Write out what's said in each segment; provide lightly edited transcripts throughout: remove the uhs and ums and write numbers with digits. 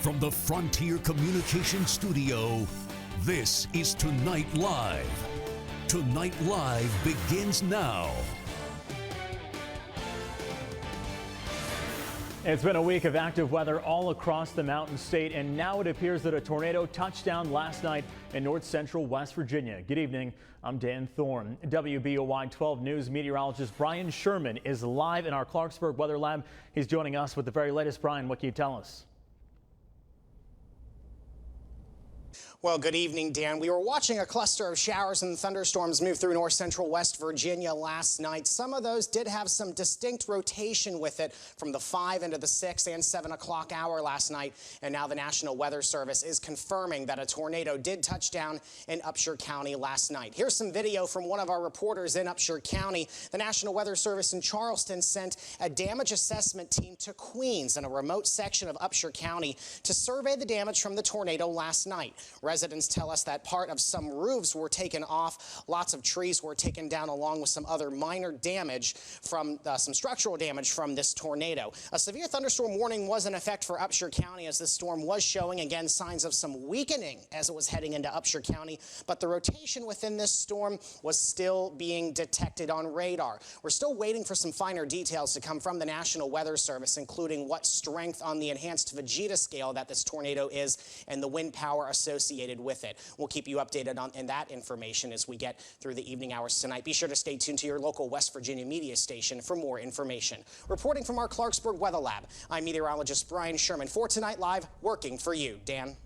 From the Frontier Communications Studio, this is Tonight Live. Tonight Live begins now. It's been a week of active weather all across the Mountain State, and now it appears that a tornado touched down last night in north central West Virginia. Good evening, I'm Dan Thorne. WBOY 12 News meteorologist Brian Sherman is live in our Clarksburg Weather Lab. He's joining us with the very latest. Brian, what can you tell us? Well, good evening, Dan. We were watching a cluster of showers and thunderstorms move through north central West Virginia last night. Some of those did have some distinct rotation with it from the 5 into the 6 and 7 o'clock hour last night. And now the National Weather Service is confirming that a tornado did touch down in Upshur County last night. Here's some video from one of our reporters in Upshur County. The National Weather Service in Charleston sent a damage assessment team to Queens in a remote section of Upshur County to survey the damage from the tornado last night. Residents tell us that part of some roofs were taken off. Lots of trees were taken down, along with some other minor damage from some structural damage from this tornado. A severe thunderstorm warning was in effect for Upshur County as this storm was showing, again, signs of some weakening as it was heading into Upshur County. But the rotation within this storm was still being detected on radar. We're still waiting for some finer details to come from the National Weather Service, including what strength on the enhanced Vegeta scale that this tornado is and the wind power associated with it. We'll keep you updated on that information as we get through the evening hours tonight. Be sure to stay tuned to your local West Virginia media station for more information. Reporting from our Clarksburg Weather Lab, I'm meteorologist Brian Sherman for Tonight Live, working for you. Dan.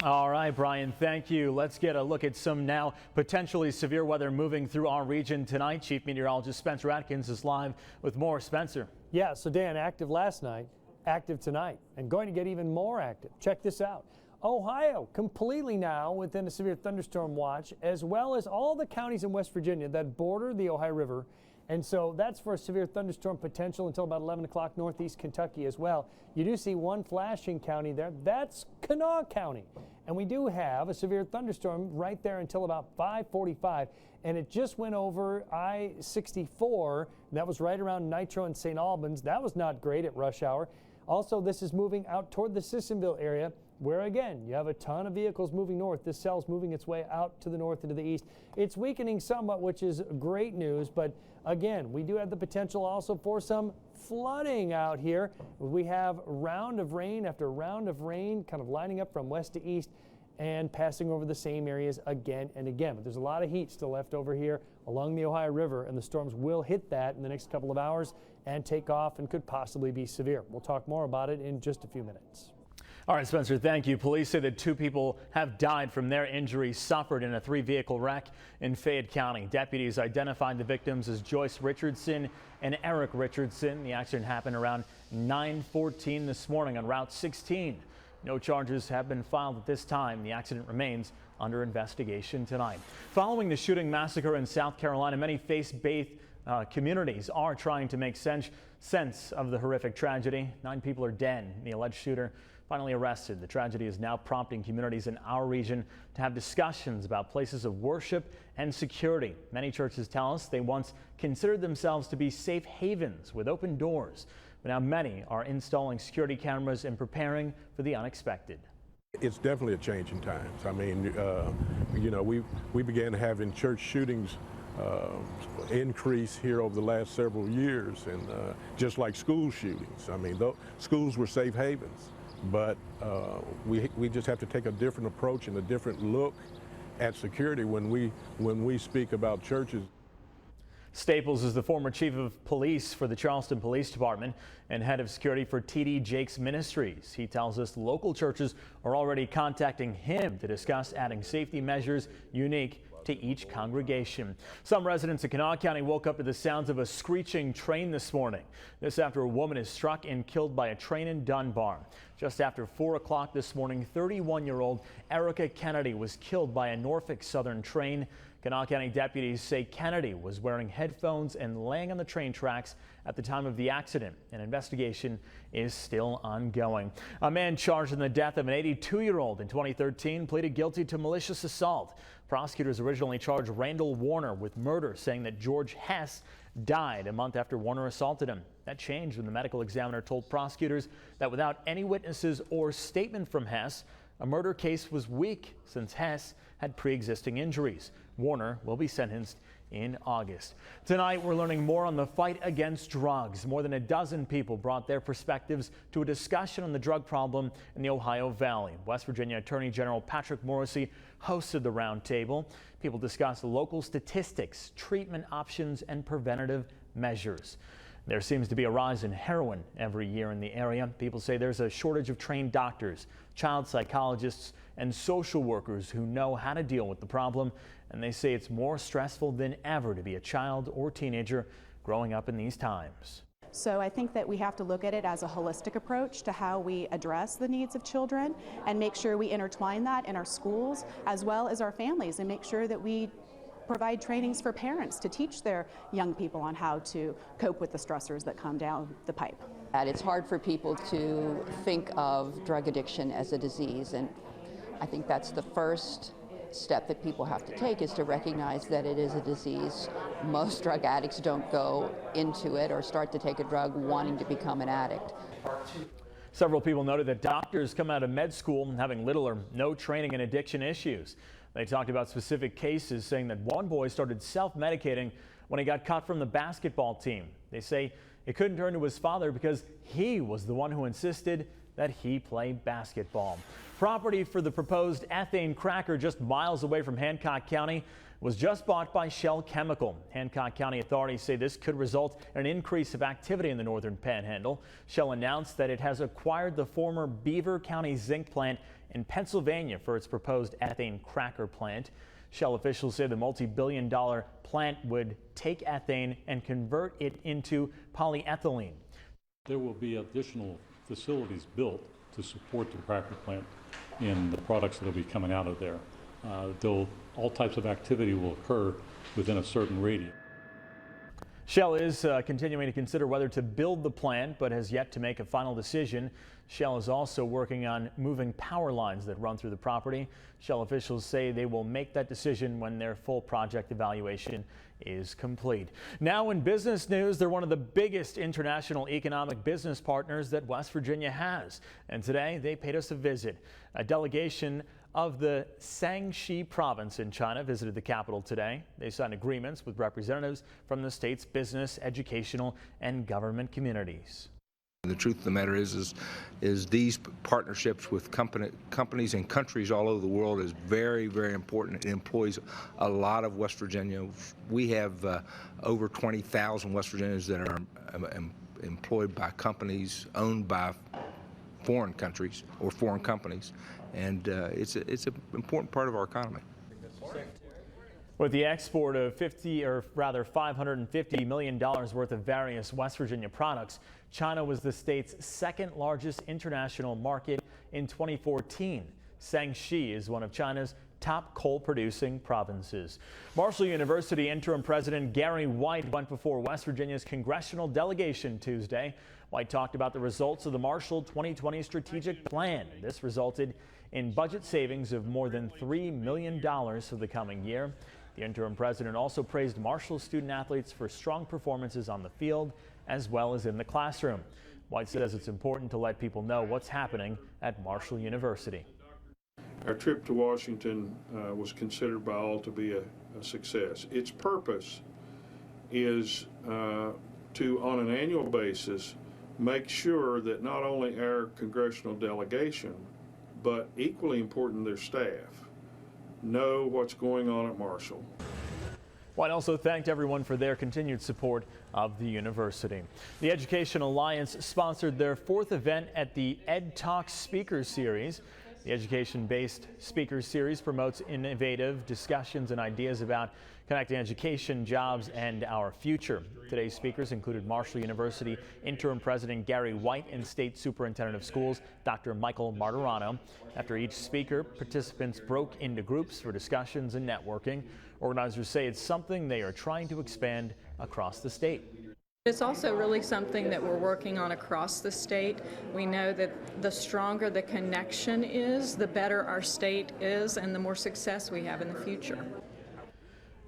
All right, Brian, thank you. Let's get a look at some now potentially severe weather moving through our region tonight. Chief Meteorologist Spencer Atkins is live with more. Spencer. Yeah, so Dan, active last night, active tonight, and going to get even more active. Check this out. Ohio completely now within a severe thunderstorm watch, as well as all the counties in West Virginia that border the Ohio River. And so that's for a severe thunderstorm potential until about 11 o'clock northeast Kentucky as well. You do see one flashing county there. That's Kanawha County. And we do have a severe thunderstorm right there until about 5:45. And it just went over I-64. That was right around Nitro and St. Albans. That was not great at rush hour. Also, this is moving out toward the Sissonville area, where again you have a ton of vehicles moving north. This cell's moving its way out to the north and to the east. It's weakening somewhat, which is great news, but again, we do have the potential also for some flooding out here. We have round of rain after round of rain kind of lining up from west to east and passing over the same areas again and again. But there's a lot of heat still left over here along the Ohio River, and the storms will hit that in the next couple of hours and take off and could possibly be severe. We'll talk more about it in just a few minutes. All right, Spencer, thank you. Police say that 2 people have died from their injuries suffered in a 3-vehicle wreck in Fayette County. Deputies identified the victims as Joyce Richardson and Eric Richardson. The accident happened around 9:14 this morning on Route 16. No charges have been filed at this time. The accident remains under investigation tonight. Following the shooting massacre in South Carolina, many faith-based communities are trying to make sense of the horrific tragedy. 9 people are dead. The alleged shooter finally arrested. The tragedy is now prompting communities in our region to have discussions about places of worship and security. Many churches tell us they once considered themselves to be safe havens with open doors, but now many are installing security cameras and preparing for the unexpected. It's definitely a change in times. I mean, you know, we began having church shootings increase here over the last several years, and just like school shootings. I mean, schools were safe havens, but we just have to take a different approach and a different look at security when we speak about churches. Staples is the former chief of police for the Charleston Police Department and head of security for T.D. Jakes Ministries. He tells us local churches are already contacting him to discuss adding safety measures unique to each congregation. Some residents of Kanawha County woke up to the sounds of a screeching train this morning. This after a woman is struck and killed by a train in Dunbar. Just after 4 o'clock this morning, 31-year-old Erica Kennedy was killed by a Norfolk Southern train. Kanawha County deputies say Kennedy was wearing headphones and laying on the train tracks at the time of the accident. An investigation is still ongoing. A man charged in the death of an 82-year-old in 2013 pleaded guilty to malicious assault. Prosecutors originally charged Randall Warner with murder, saying that George Hess died a month after Warner assaulted him. That changed when the medical examiner told prosecutors that without any witnesses or statement from Hess, a murder case was weak since Hess had pre-existing injuries. Warner will be sentenced in August. Tonight, we're learning more on the fight against drugs. More than a dozen people brought their perspectives to a discussion on the drug problem in the Ohio Valley. West Virginia Attorney General Patrick Morrissey hosted the roundtable. People discussed local statistics, treatment options, and preventative measures. There seems to be a rise in heroin every year in the area. People say there's a shortage of trained doctors, child psychologists, and social workers who know how to deal with the problem. And they say it's more stressful than ever to be a child or teenager growing up in these times. So I think that we have to look at it as a holistic approach to how we address the needs of children and make sure we intertwine that in our schools as well as our families, and make sure that we provide trainings for parents to teach their young people on how to cope with the stressors that come down the pipe. It's hard for people to think of drug addiction as a disease, and I think that's the first step that people have to take, is to recognize that it is a disease. Most drug addicts don't go into it or start to take a drug wanting to become an addict. Several people noted that doctors come out of med school having little or no training in addiction issues. They talked about specific cases, saying that one boy started self-medicating when he got cut from the basketball team. They say he couldn't turn to his father because he was the one who insisted that he play basketball. Property for the proposed ethane cracker just miles away from Hancock County was just bought by Shell Chemical. Hancock County authorities say this could result in an increase of activity in the northern panhandle. Shell announced that it has acquired the former Beaver County zinc plant in Pennsylvania for its proposed ethane cracker plant. Shell officials say the multi-billion-dollar plant would take ethane and convert it into polyethylene. There will be additional facilities built to support the cracker plant in the products that will be coming out of there. All types of activity will occur within a certain radius. Shell is continuing to consider whether to build the plant, but has yet to make a final decision. Shell is also working on moving power lines that run through the property. Shell officials say they will make that decision when their full project evaluation is complete. Now in business news, they're one of the biggest international economic business partners that West Virginia has. And today they paid us a visit. A delegation of the Shaanxi province in China visited the capital today. They signed agreements with representatives from the state's business, educational, and government communities. The truth of the matter is these partnerships with companies and countries all over the world is very, very important. It employs a lot of West Virginia. We have over 20,000 West Virginians that are employed by companies owned by foreign countries or foreign companies, and it's an important part of our economy. With the export of $550 million worth of various West Virginia products, China was the state's second largest international market in 2014. Shaanxi is one of China's top coal-producing provinces. Marshall University interim president Gary White went before West Virginia's congressional delegation Tuesday. White talked about the results of the Marshall 2020 strategic plan. This resulted in budget savings of more than $3 million for the coming year. The interim president also praised Marshall student athletes for strong performances on the field as well as in the classroom. White says it's important to let people know what's happening at Marshall University. Our trip to Washington was considered by all to be a success. Its purpose is to, on an annual basis, make sure that not only our congressional delegation, but equally important, their staff, know what's going on at Marshall. White also thanked everyone for their continued support of the university. The Education Alliance sponsored their fourth event at the Ed Talks Speaker Series. The education-based speaker series promotes innovative discussions and ideas about connecting education, jobs, and our future. Today's speakers included Marshall University interim president Gary White and state superintendent of schools Dr. Michael Martirano. After each speaker, participants broke into groups for discussions and networking. Organizers say it's something they are trying to expand across the state. It's also really something that we're working on across the state. We know that the stronger the connection is, the better our state is and the more success we have in the future.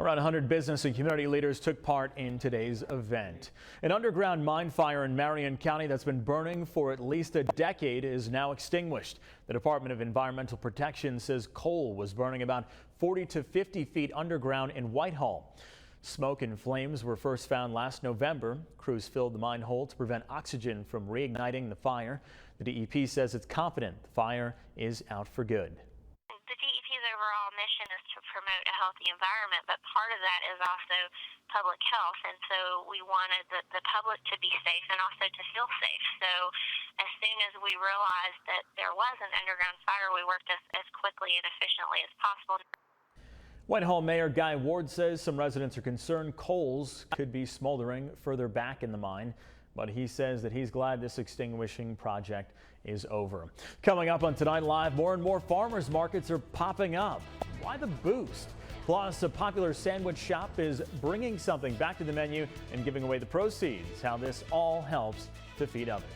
Around 100 business and community leaders took part in today's event. An underground mine fire in Marion County that's been burning for at least a decade is now extinguished. The Department of Environmental Protection says coal was burning about 40 to 50 feet underground in Whitehall. Smoke and flames were first found last November. Crews filled the mine hole to prevent oxygen from reigniting the fire. The DEP says it's confident the fire is out for good. The DEP's overall mission is to promote a healthy environment, but part of that is also public health, and so we wanted the public to be safe and also to feel safe. So as soon as we realized that there was an underground fire, we worked as quickly and efficiently as possible. Whitehall Mayor Guy Ward says some residents are concerned coals could be smoldering further back in the mine, but he says that he's glad this extinguishing project is over. Coming up on Tonight Live, more and more farmers markets are popping up. Why the boost? Plus, a popular sandwich shop is bringing something back to the menu and giving away the proceeds. How this all helps to feed others.